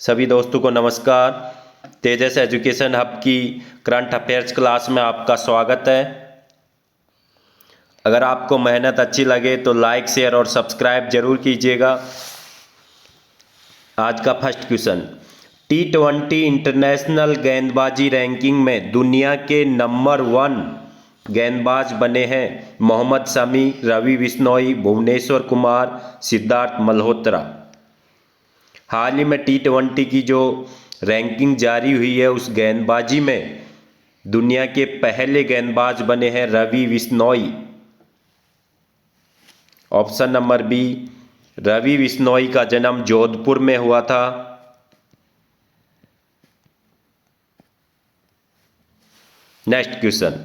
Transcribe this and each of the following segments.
सभी दोस्तों को नमस्कार। तेजस एजुकेशन हब की करंट अफेयर्स क्लास में आपका स्वागत है। अगर आपको मेहनत अच्छी लगे तो लाइक शेयर और सब्सक्राइब जरूर कीजिएगा। आज का फर्स्ट क्वेश्चन, T20 इंटरनेशनल गेंदबाजी रैंकिंग में दुनिया के नंबर 1 गेंदबाज बने हैं मोहम्मद शमी, रवि बिश्नोई, भुवनेश्वर कुमार, सिद्धार्थ मल्होत्रा। हाल ही में T20 की जो रैंकिंग जारी हुई है उस गेंदबाजी में दुनिया के पहले गेंदबाज बने हैं Ravi Bishnoi. Option number B, Ravi Bishnoi का जन्म जोधपुर में हुआ था। नेक्स्ट क्वेश्चन,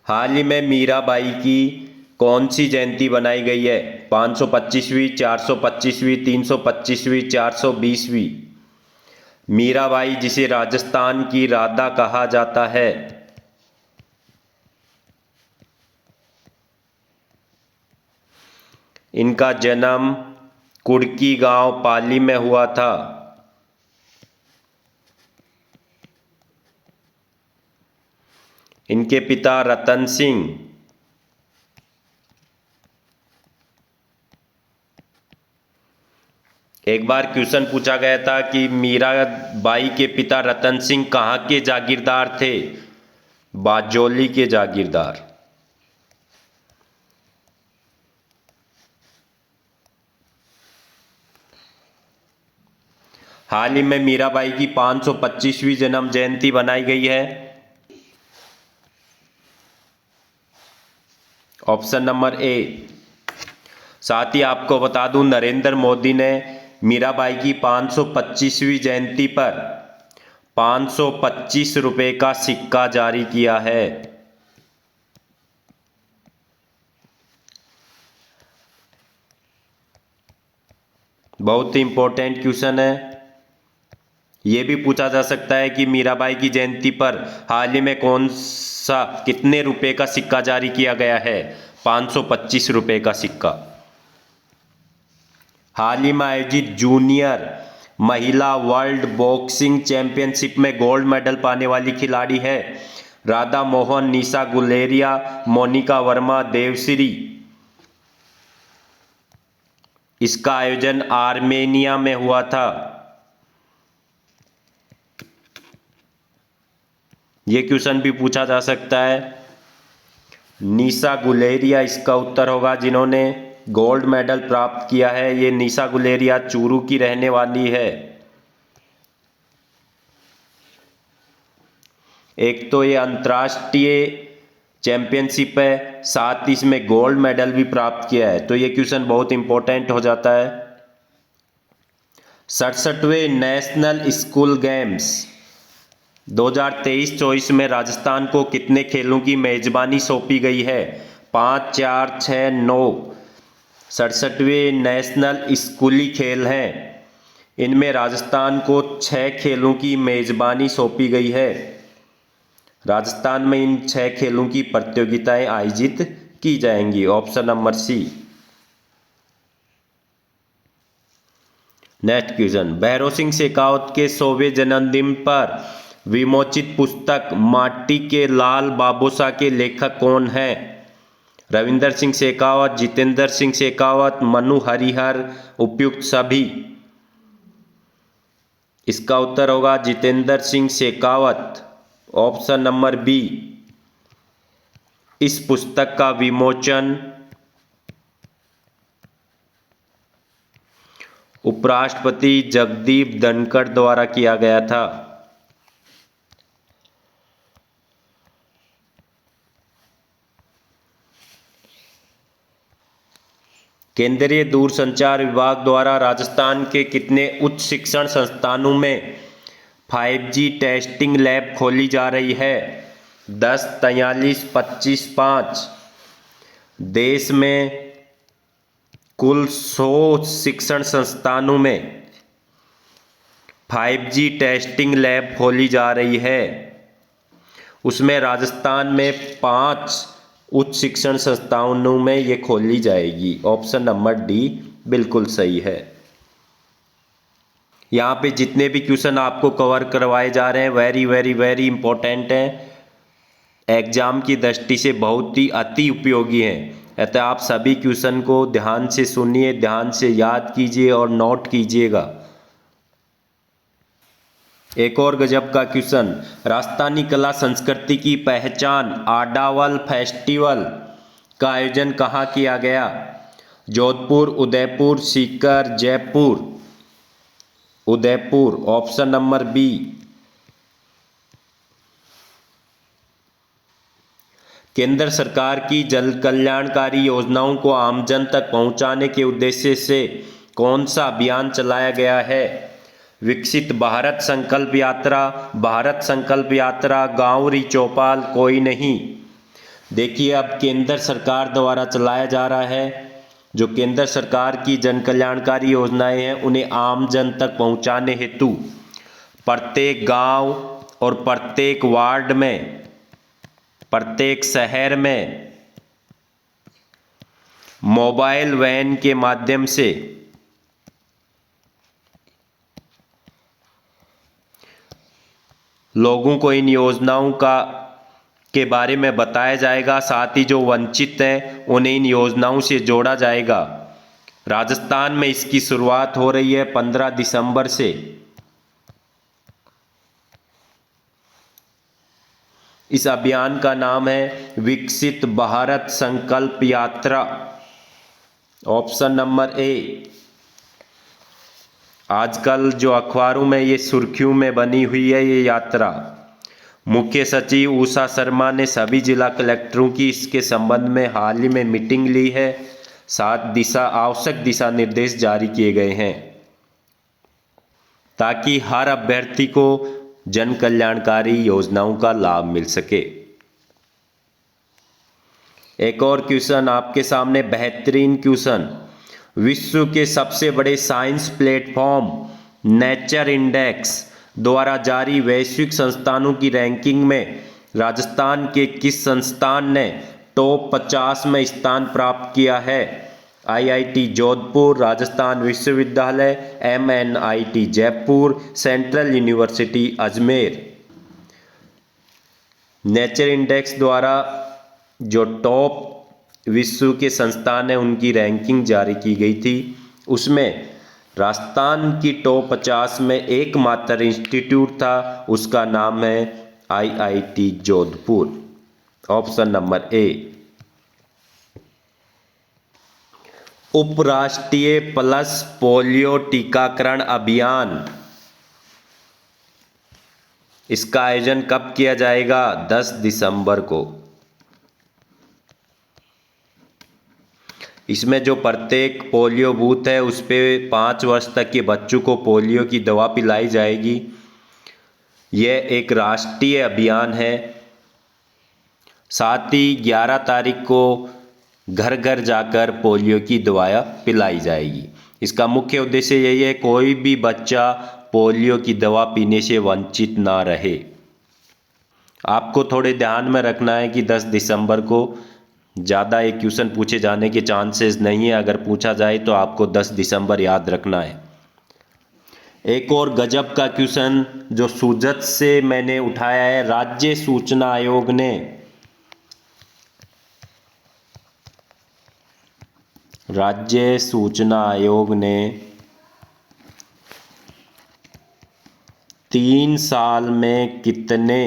हाल ही में मीराबाई की कौन सी जयंती बनाई गई है? 525वीं, 425वीं, 325वीं, 420वीं। मीराबाई जिसे राजस्थान की राधा कहा जाता है। इनका जन्म कुड़की गांव पाली में हुआ था। इनके पिता रतन सिंह। एक बार क्वेश्चन पूछा गया था कि मीराबाई के पिता रतन सिंह कहाँ के जागीरदार थे? बाजोली के जागीरदार। हाल ही में मीराबाई की 525वीं जन्म जयंती बनाई गई है। Option number A. साथ ही आपको बता दूं, नरेंद्र मोदी ने मीराबाई की 525वीं जयंती पर 525 रुपए का सिक्का जारी किया है। बहुत ही इंपॉर्टेंट क्वेश्चन है। यह भी पूछा जा सकता है कि मीराबाई की जयंती पर हाल ही में कौन सा कितने रुपए का सिक्का जारी किया गया है? 525 रुपए का सिक्का। हाल ही में आयोजित जूनियर महिला वर्ल्ड बॉक्सिंग चैंपियनशिप में गोल्ड मेडल पाने वाली खिलाड़ी है राधा मोहन, निशा गुलेरिया, मोनिका वर्मा, देवश्री। इसका आयोजन आर्मेनिया में हुआ था। यह क्वेश्चन भी पूछा जा सकता है। निशा गुलेरिया इसका उत्तर होगा, जिन्होंने गोल्ड मेडल प्राप्त किया है। ये निशा गुलेरिया चूरू की रहने वाली है। एक तो ये अंतर्राष्ट्रीय चैंपियनशिप है, साथ ही इसमें गोल्ड मेडल भी प्राप्त किया है, तो ये क्वेश्चन बहुत इंपॉर्टेंट हो जाता है। 67वें नेशनल स्कूल गेम्स 2023-24 में राजस्थान को कितने खेलों की मेजबानी सौंपी गई है? 5, 4, 6, 9। 67वें नेशनल स्कूली खेल हैं। इनमें राजस्थान को 6 खेलों की मेजबानी सौंपी गई है। राजस्थान में इन 6 खेलों की प्रतियोगिताएं आयोजित की जाएंगी। Option number C. Next question, Bhairon Singh Shekhawat के 100वें जन्मदिन पर विमोचित पुस्तक माटी के लाल बाबूसा के लेखक कौन हैं? रविंदर सिंह शेखावत, जितेंद्र सिंह शेखावत, मनु हरिहर, उपयुक्त सभी। इसका उत्तर होगा Jitendra Singh Shekhawat. Option number B. इस पुस्तक का विमोचन उपराष्ट्रपति जगदीप धनखड़ द्वारा किया गया था। केंद्रीय दूरसंचार विभाग द्वारा राजस्थान के कितने उच्च शिक्षण संस्थानों में 5G टेस्टिंग लैब खोली जा रही है? 10, 43, 25, 5। देश में कुल 100 शिक्षण संस्थानों में 5G टेस्टिंग लैब खोली जा रही है। उसमें राजस्थान में 5 उच्च शिक्षण संस्थानों में ये खोली जाएगी। ऑप्शन नंबर डी बिल्कुल सही है। यहाँ पे जितने भी क्वेश्चन आपको कवर करवाए जा रहे हैं वेरी वेरी वेरी इंपॉर्टेंट हैं, एग्जाम की दृष्टि से बहुत ही अति उपयोगी हैं। अतः आप सभी क्वेश्चन को ध्यान से सुनिए, ध्यान से याद कीजिए और नोट कीजिएगा। एक और गजब का क्वेश्चन, राजस्थानी कला संस्कृति की पहचान आडावल फेस्टिवल का आयोजन कहाँ किया गया? Jodhpur, Udaipur, Sikar, Jaipur. Udaipur, option number B. केंद्र सरकार की जन कल्याणकारी योजनाओं को आमजन तक पहुंचाने के उद्देश्य से कौन सा अभियान चलाया गया है? विकसित भारत संकल्प यात्रा, भारत संकल्प यात्रा, गांव री चौपाल, कोई नहीं। देखिए, अब केंद्र सरकार द्वारा चलाया जा रहा है। जो केंद्र सरकार की जन कल्याणकारी योजनाएं हैं उन्हें आम जन तक पहुंचाने हेतु प्रत्येक गांव और प्रत्येक वार्ड में, प्रत्येक शहर में मोबाइल वैन के माध्यम से लोगों को इन योजनाओं के बारे में बताया जाएगा। साथ ही जो वंचित हैं उन्हें इन योजनाओं से जोड़ा जाएगा। राजस्थान में इसकी शुरुआत हो रही है 15 दिसंबर से। इस अभियान का नाम है विकसित भारत संकल्प यात्रा, ऑप्शन नंबर ए। आजकल जो अखबारों में ये सुर्खियों में बनी हुई है ये यात्रा। मुख्य सचिव उषा शर्मा ने सभी जिला कलेक्टरों की इसके संबंध में हाल ही में मीटिंग ली है। 7 आवश्यक दिशा निर्देश जारी किए गए हैं ताकि हर अभ्यर्थी को जन कल्याणकारी योजनाओं का लाभ मिल सके। एक और क्वेश्चन आपके सामने, बेहतरीन क्वेश्चन। विश्व के सबसे बड़े साइंस प्लेटफॉर्म नेचर इंडेक्स द्वारा जारी वैश्विक संस्थानों की रैंकिंग में राजस्थान के किस संस्थान ने टॉप 50 में स्थान प्राप्त किया है? आईआईटी जोधपुर, राजस्थान विश्वविद्यालय, MNIT Jaipur, central university Ajmer. Nature index द्वारा जो टॉप विश्व के संस्थान है उनकी रैंकिंग जारी की गई थी, उसमें राजस्थान की टॉप 50 में एकमात्र इंस्टीट्यूट था, उसका नाम है IIT Jodhpur, option number A. उपराष्ट्रीय पल्स पोलियो टीकाकरण अभियान, इसका आयोजन कब किया जाएगा? 10 दिसंबर को। इसमें जो प्रत्येक पोलियो बूथ है उस पे 5 वर्ष तक के बच्चों को पोलियो की दवा पिलाई जाएगी। यह एक राष्ट्रीय अभियान है। साथ ही 11 तारीख को घर घर जाकर पोलियो की दवाएं पिलाई जाएगी। इसका मुख्य उद्देश्य यही है कोई भी बच्चा पोलियो की दवा पीने से वंचित ना रहे। आपको थोड़े ध्यान में रखना है कि 10 दिसंबर को ज़्यादा एक क्वेश्चन पूछे जाने के चांसेस नहीं है। अगर पूछा जाए तो आपको 10 दिसंबर याद रखना है। एक और गजब का क्वेश्चन जो सूजत से मैंने उठाया है, राज्य सूचना आयोग ने 3 साल में कितने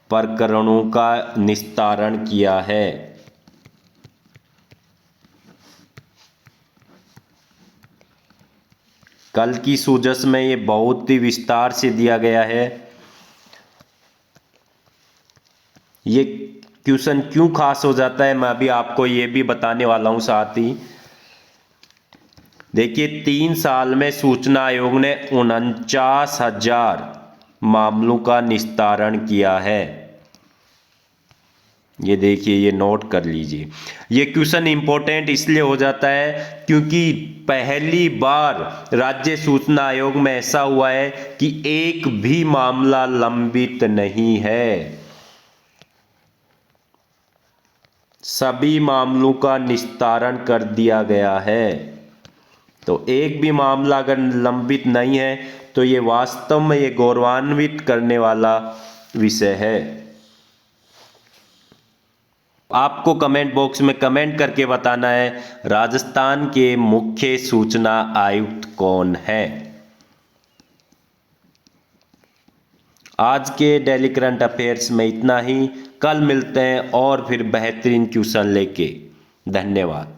प्रकरणों का निस्तारण किया है? कल की सूजस में ये बहुत ही विस्तार से दिया गया है। ये क्वेश्चन क्यों खास हो जाता है मैं अभी आपको ये भी बताने वाला हूं। साथ ही देखिए 3 साल में सूचना आयोग ने 49,000 मामलों का निस्तारण किया है। ये देखिए, ये नोट कर लीजिए। ये क्वेश्चन इंपॉर्टेंट इसलिए हो जाता है क्योंकि पहली बार राज्य सूचना आयोग में ऐसा हुआ है कि एक भी मामला लंबित नहीं है। सभी मामलों का निस्तारण कर दिया गया है। तो एक भी मामला अगर लंबित नहीं है तो ये वास्तव में ये गौरवान्वित करने वाला विषय है। आपको कमेंट बॉक्स में कमेंट करके बताना है राजस्थान के मुख्य सूचना आयुक्त कौन है। आज के डेली करंट अफेयर्स में इतना ही। कल मिलते हैं और फिर बेहतरीन क्वेश्चन लेके। धन्यवाद।